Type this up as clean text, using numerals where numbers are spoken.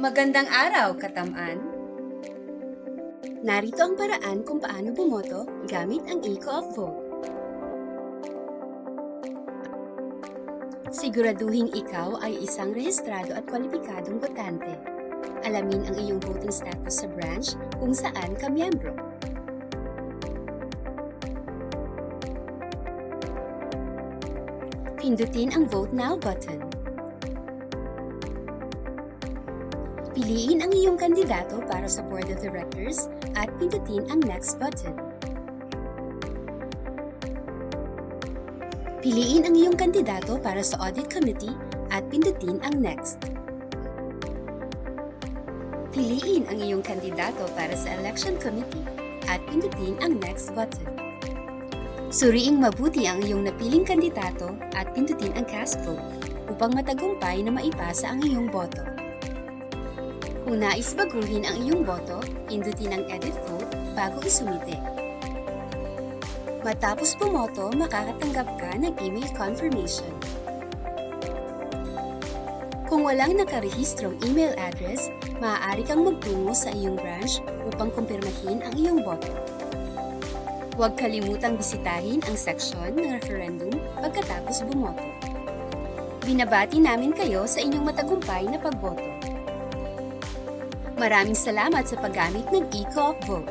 Magandang araw, Katam-an. Narito ang paraan kung paano bumoto gamit ang eCo-op Vote. Siguraduhin ikaw ay isang rehistrado at kwalipikadong botante. Alamin ang iyong voting status sa branch kung saan ka miyembro. Pindutin ang Vote Now button. Piliin ang iyong kandidato para sa Board of Directors at pindutin ang Next button. Piliin ang iyong kandidato para sa Audit Committee at pindutin ang Next. Piliin ang iyong kandidato para sa Election Committee at pindutin ang Next button. Suriing mabuti ang iyong napiling kandidato at pindutin ang Cast Vote upang matagumpay na maipasa ang iyong boto. Kung nais baguhin ang iyong boto, pindutin ang Edit Vote bago isumite. Matapos bumoto, makakatanggap ka ng email confirmation. Kung walang nakarehistrong email address, maaari kang magtungo sa iyong branch upang kumpirmahin ang iyong boto. Huwag kalimutang bisitahin ang seksyon ng referendum pagkatapos bumoto. Binabati namin kayo sa inyong matagumpay na pagboto. Maraming salamat sa paggamit ng eCo-op Vote.